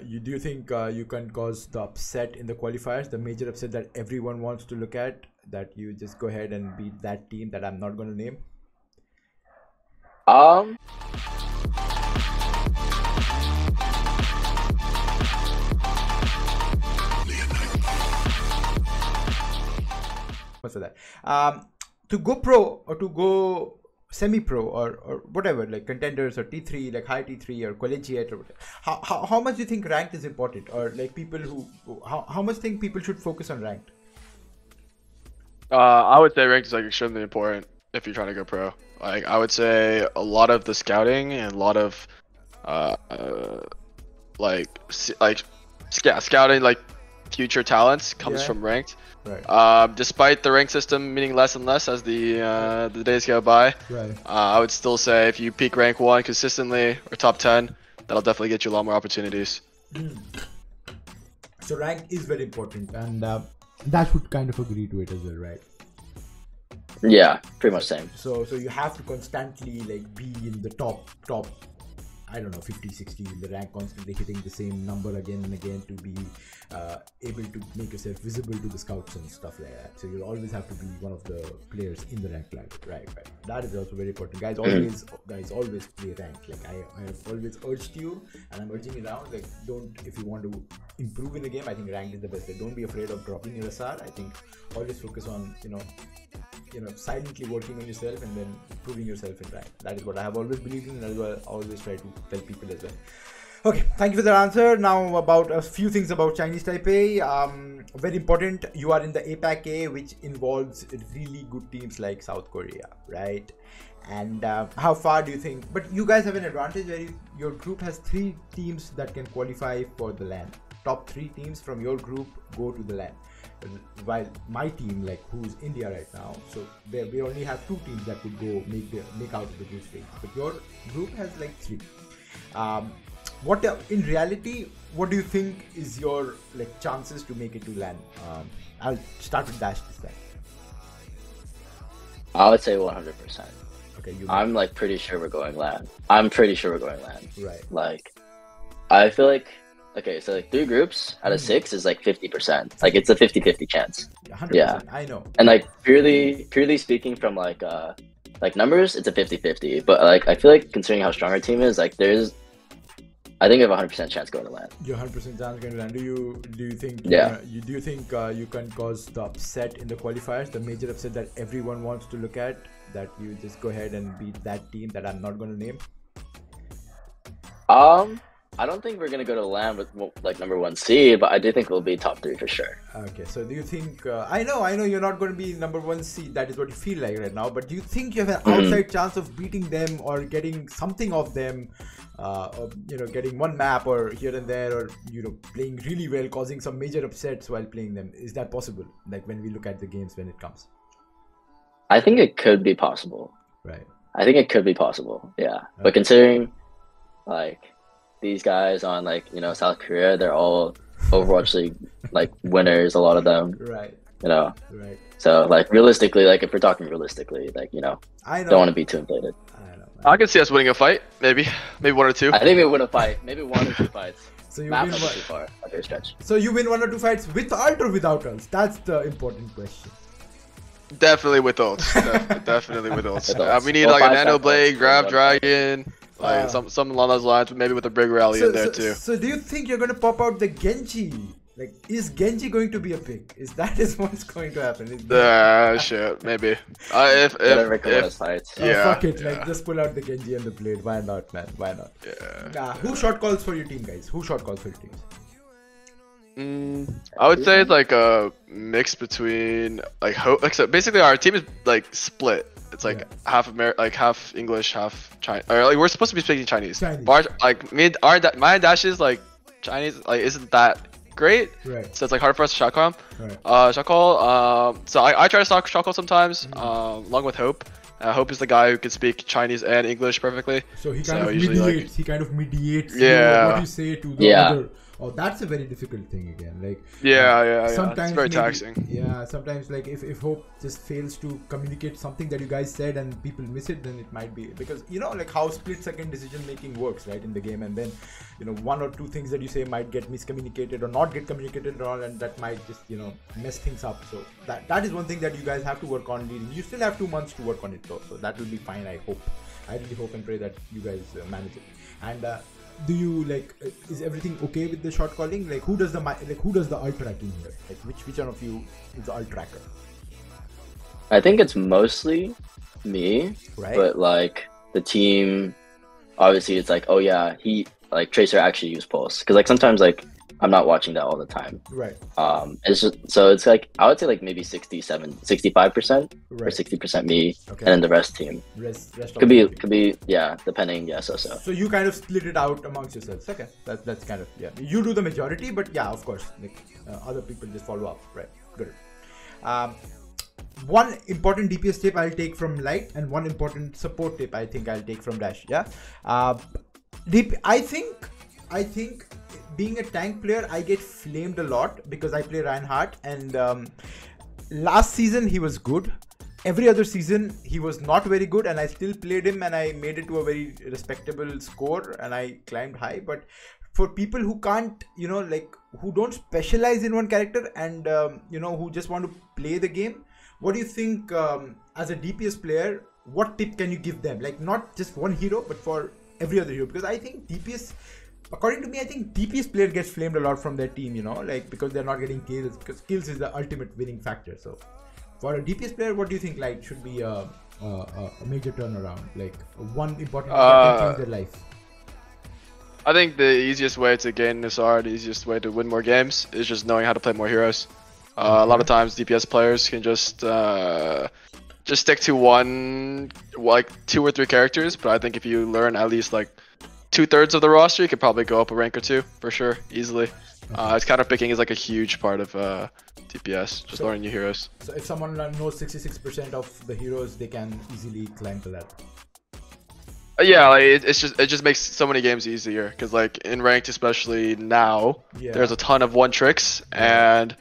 Do you think you can cause the upset in the qualifiers, the major upset that everyone wants to look at, that you just go ahead and beat that team that I'm not going to name? Um, What's for that? To go pro or to go semi-pro or whatever, like contenders or T3, like high T3 or collegiate or whatever. How much do you think ranked is important, or like people who how much think people should focus on ranked? I would say ranked is like extremely important if you're trying to go pro. Like I would say a lot of the scouting and a lot of uh, uh scouting like future talents comes Yeah. from ranked. Right. Despite the rank system meaning less and less as the days go by, Right. I would still say if you peak rank 1 consistently or top 10, that'll definitely get you a lot more opportunities. So rank is very important, and that would kind of agree to it as well, right? yeah, pretty much same. So you have to constantly like be in the top, I don't know, 50, 60 in the rank, constantly hitting the same number again and again to be able to make yourself visible to the scouts and stuff like that. So you'll always have to be one of the players in the rank ladder. Right. That is also very important. Guys, always play rank. Like I have always urged you, and I'm urging you now, like don't, if you want to improve in the game, I think ranked is the best way. Don't be afraid of dropping your SR. I think always focus on, silently working on yourself and then improving yourself in rank. That is what I have always believed in, and that is what I always try to tell people as well. Okay, thank you for that answer. Now about a few things about Chinese Taipei. Very important, you are in the APAC A, which involves really good teams like South Korea, right? And how far do you think? But you guys have an advantage where your group has 3 teams that can qualify for the LAN. Top 3 teams from your group go to the LAN. While my team, like who's India right now, so we only have 2 teams that could go make out of the group stage. But your group has like 3. What in reality, what do you think is your like chances to make it to LAN? I'll start with Dash this time. I would say 100%. Okay, I'm like pretty sure we're going LAN. I'm pretty sure we're going LAN. Right. Like, I feel like, okay, so like 3 groups out of 6 is like 50%. Like it's a 50-50 chance. 100%. Yeah. I know. And like purely speaking from like numbers, it's a 50-50. But like I feel like considering how strong our team is, like I think we have a 100% chance going to LAN. You're 100% chance going to LAN. Do you think? Yeah. Do you think you can cause the upset in the qualifiers, the major upset that everyone wants to look at? That you just go ahead and beat that team that I'm not going to name? I don't think we're gonna go to LAN with like number 1 seed, but I do think we'll be top 3 for sure. Okay, so do you think? I know you're not going to be number 1 seed. That is what you feel like right now. But do you think you have an outside chance of beating them or getting something of them? Or, getting one map or here and there, or playing really well, causing some major upsets while playing them. Is that possible? Like when we look at the games when it comes. I think it could be possible. Right. I think it could be possible. Yeah. Okay. But considering like these guys on like South Korea, they're all Overwatch League like winners, a lot of them. Right. Right. So like realistically, like if we're talking realistically, like I know. Don't want to be too inflated. I can see us winning a fight, maybe 1 or 2. I think we win a fight, maybe 1 or 2 fights. So you Map win too far, like a stretch. So you win 1 or 2 fights with ult or without ults? That's the important question. Definitely with ults. Definitely with ults. With ults. We need Well, like a 5 nano stack blade, ults, grab 1 dragon, like something along those lines, maybe with a big rally in there too. So do you think you're gonna pop out the Genji? Like, is Genji going to be a pick? Is what's going to happen? Shit, maybe. Fights. Fuck it, like just pull out the Genji and the blade. Why not, man? Why not? Yeah. Who shot calls for your team, guys? Who shot calls for your teams? I would say it's like a mix between like so basically our team is like split. It's like half English, half Chinese. Or like we're supposed to be speaking Chinese. But my dash is like Chinese like isn't that great. Right. So it's like hard for us to shot call. Right. Shot call. So I try to shot call sometimes. Along with Hope. Hope is the guy who can speak Chinese and English perfectly. So he kind of mediates. He kind of mediates. Yeah. What you say to the Oh, that's a very difficult thing again. Like yeah. Sometimes It's very maybe, taxing. Yeah, sometimes like if Hope just fails to communicate something that you guys said and people miss it, then it might be because like how split-second decision making works, right, in the game, and then one or two things that you say might get miscommunicated or not get communicated at all, and that might just mess things up. So that is one thing that you guys have to work on leading. You still have 2 months to work on it though, so that will be fine. I really hope and pray that you guys manage it. And do you is everything okay with the shot calling? Like who does the ult tracking here? Like which one of you is the ult tracker? I think it's mostly me, right? But like the team, obviously it's like, oh yeah, he like Tracer actually used Pulse, because like sometimes like I'm not watching that all the time. Right. It's just, so it's like I would say like maybe 65% or 60% me, okay. And then the rest team. Rest could be yeah, depending. Yeah, so. So you kind of split it out amongst yourselves. Okay, that's kind of, yeah. You do the majority, but yeah, of course, like other people just follow up. Right. Good. One important DPS tip I'll take from Light, and one important support tip I think I'll take from Dash. Yeah. I think being a tank player, I get flamed a lot because I play Reinhardt, and last season he was good. Every other season he was not very good, and I still played him and I made it to a very respectable score and I climbed high. But for people who can't, who don't specialize in one character and who just want to play the game, what do you think as a DPS player, what tip can you give them? Like not just one hero, but for every other hero, because I think DPS, according to me, I think DPS player gets flamed a lot from their team, because they're not getting kills, because kills is the ultimate winning factor. So for a DPS player, what do you think should be a major turnaround, like one important thing that can change their life? I think the easiest way to gain SR, the easiest way to win more games is just knowing how to play more heroes. A lot of times DPS players can just stick to one, like 2 or 3 characters, but I think if you learn at least like 2/3 of the roster, you could probably go up a rank or 2 for sure, easily. It's counter picking is like a huge part of DPS, just learning new heroes. So if someone knows 66% of the heroes, they can easily climb the ladder. Yeah, like it just makes so many games easier, because like in ranked, especially now, there's a ton of 1-tricks, and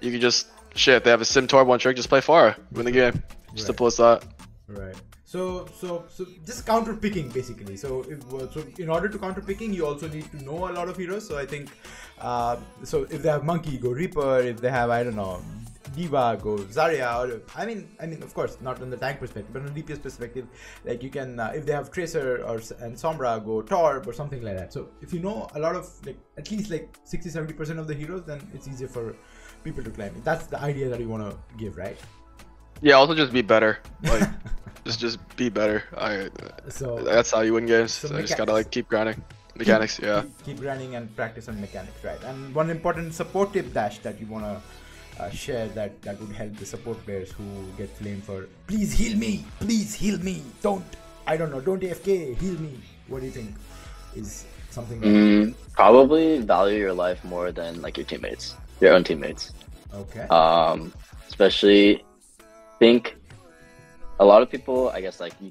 you can just they have a Simtor 1-trick, just play Pharah, win the game. Simple as that. Right. So just counter picking basically. So in order to counter picking, you also need to know a lot of heroes. So I think so if they have Monkey, go Reaper. If they have, I don't know, Diva, go Zarya. Or I mean of course not on the tank perspective, but on the DPS perspective, like you can if they have Tracer and Sombra, go Torb or something like that. So if you know a lot of at least 60-70% of the heroes, then it's easier for people to climb. That's the idea that you want to give, right? Yeah, also just be better. Like just be better. So that's how you win games. So just gotta keep grinding. Mechanics, keep grinding and practice on mechanics, right? And one important support tip, Dash, that you wanna share that would help the support players who get flamed for, please heal me, don't AFK, heal me. What do you think is something that probably value your life more than like your own teammates. Okay. Especially think a lot of people, I guess, like you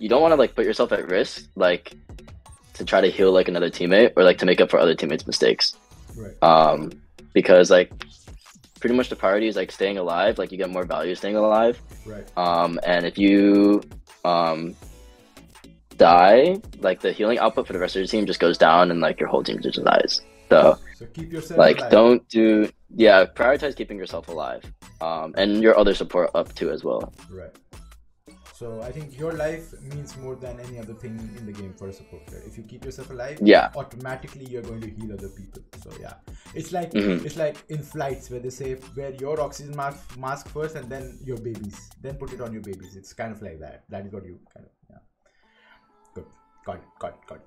don't want to like put yourself at risk, like to try to heal like another teammate or like to make up for other teammates' mistakes. Right. Because like pretty much the priority is like staying alive. Like you get more value staying alive. Right. And if you die, like the healing output for the rest of your team just goes down, and like your whole team just dies. So keep yourself like alive. Prioritize keeping yourself alive, and your other support up too as well. Right. So I think your life means more than any other thing in the game for a support player. If you keep yourself alive, automatically you're going to heal other people. So yeah, it's like it's like in flights where they say wear your oxygen mask first and then your babies, then put it on your babies. It's kind of like that. That is what you kind of Good. Got it.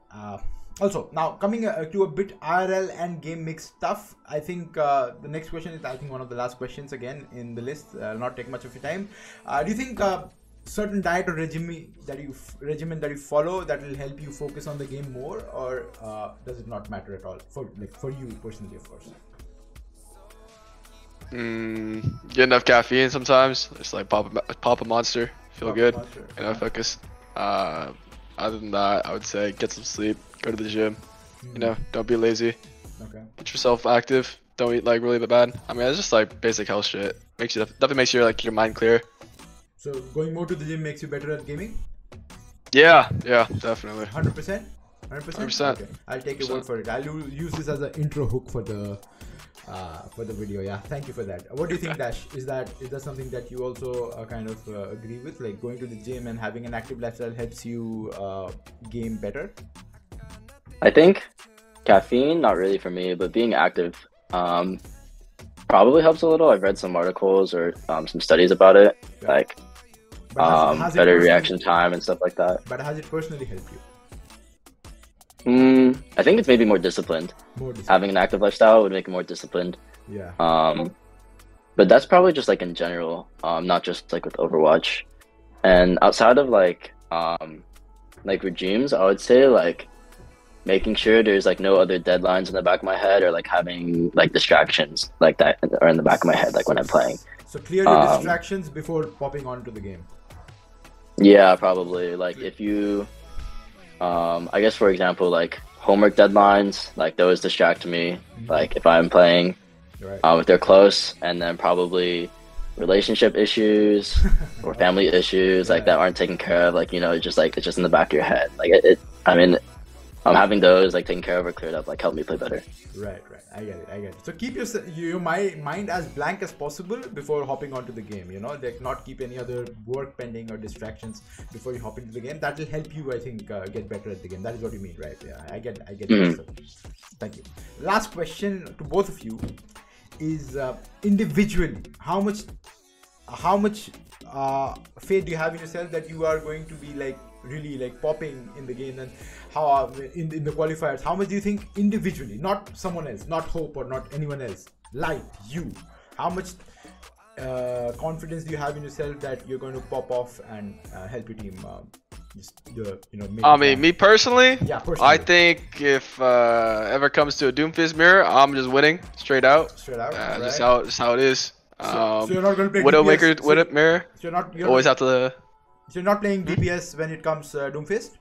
Also, now coming to a bit IRL and game mix stuff, I think the next question is, I think, one of the last questions again in the list. Not take much of your time. Do you think certain diet or regimen that you follow that will help you focus on the game more, or does it not matter at all for you personally, of course? Get enough caffeine sometimes. Just like pop a monster, feel good, focus. Other than that, I would say get some sleep, go to the gym, You know, don't be lazy. Okay. Get yourself active. Don't eat like really bad. I mean, it's just like basic health shit. Definitely makes your mind clear. So going more to the gym makes you better at gaming? Yeah, definitely. 100%? 100%? Okay. I'll take your word for it. I'll use this as an intro hook for the video. Yeah, thank you for that. What do you think, Dash? Is that something that you also kind of agree with? Like going to the gym and having an active lifestyle helps you game better? I think caffeine, not really for me, but being active probably helps a little. I've read some articles or some studies about it, like better reaction time and stuff like that. But has it personally helped you? I think it's maybe more disciplined. Having an active lifestyle would make it more disciplined. Yeah. But that's probably just like in general, not just like with Overwatch. And outside of like regimes, I would say like making sure there's like no other deadlines in the back of my head or like having like distractions like that are in the back of my head like when I'm playing. So clear your distractions before popping onto the game. Yeah, probably. Like if you I guess for example like homework deadlines, like those distract me. Like if I'm playing if they're close, and then probably relationship issues or family issues like that aren't taken care of, like, you know, it's just in the back of your head. Like I mean, having those like taken care of or cleared up like help me play better. Right. I get it. So keep your mind as blank as possible before hopping onto the game. You know, like not keep any other work pending or distractions before you hop into the game. That will help you, I think, get better at the game. That is what you mean, right? Yeah, I get it. So, thank you. Last question to both of you is individually, how much faith do you have in yourself that you are going to be like really like popping in the game, and how in the qualifiers, how much do you think individually, not someone else, not Hope or not anyone else, like you, how much confidence do you have in yourself that you're going to pop off and help your team me personally, personally, I think if ever comes to a Doomfist mirror, I'm just winning straight out. Right. Just how it is. So you're not going to play Widowmaker DPS, mirror. So you're always have to. So you're not playing DPS when it comes Doomfist?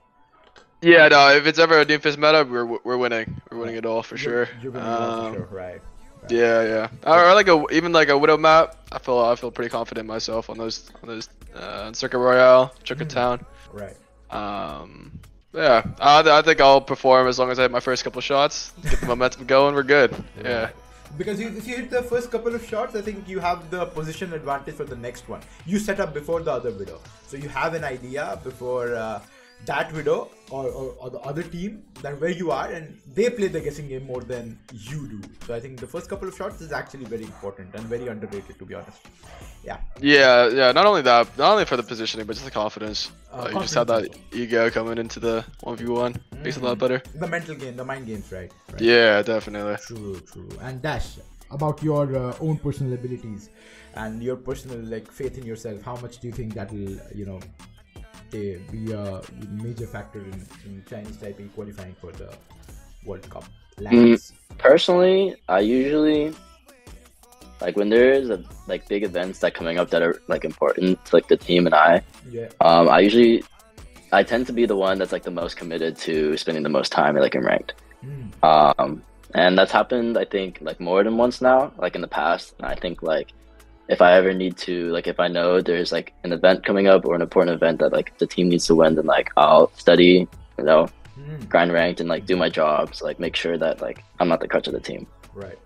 Yeah, no. If it's ever a Doomfist meta, we're winning. We're winning it all for sure. You're winning it all for sure, right? Yeah. Or like even like a Widow map. I feel pretty confident myself on those Circuit Royale, Circuit Town. Right. Yeah. I think I'll perform as long as I hit my first couple shots. Get the momentum going. We're good. Yeah. Because if you hit the first couple of shots, I think you have the position advantage for the next one. You set up before the other Widow, so you have an idea before that Widow or the other team that where you are, and they play the guessing game more than you do. So I think the first couple of shots is actually very important and very underrated, to be honest. Yeah. Not only for the positioning, but just the confidence. You just have that ego coming into the 1v1. Makes it a lot better. The mental game, the mind games, right? Yeah, definitely. True. And Dash, about your own personal abilities and your personal like faith in yourself, how much do you think that will be a major factor in Chinese Taipei qualifying for the World Cup? Personally, I usually like when there's like big events that coming up that are like important to like the team and I tend to be the one that's like the most committed to spending the most time like in ranked. And that's happened, I think, like more than once now, like in the past. And I think like if I ever need to, like if I know there's like an event coming up or an important event that like the team needs to win, then like I'll study, you know, grind ranked and like do my jobs, like make sure that like I'm not the crutch of the team. Right.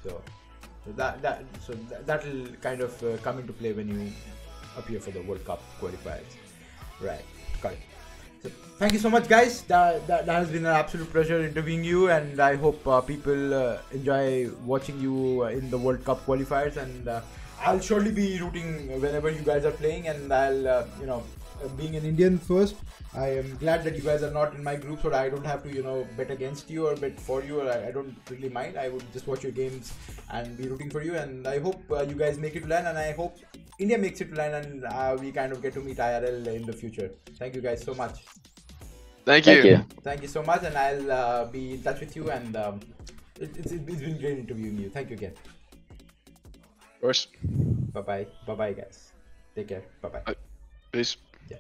So that will kind of come into play when you appear for the World Cup qualifiers. Right. Got it. So thank you so much, guys. That has been an absolute pleasure interviewing you, and I hope people enjoy watching you in the World Cup qualifiers. And I'll surely be rooting whenever you guys are playing, and I'll being an Indian first, I am glad that you guys are not in my group, so I don't have to bet against you or bet for you. Or I don't really mind. I would just watch your games and be rooting for you, and I hope you guys make it to LAN, and I hope India makes it to LAN, and we kind of get to meet IRL in the future. Thank you guys so much. Thank you so much, and I'll be in touch with you, and it's been great interviewing you. Thank you again. Of course. Bye bye guys. Take care. Bye. Peace. Yeah.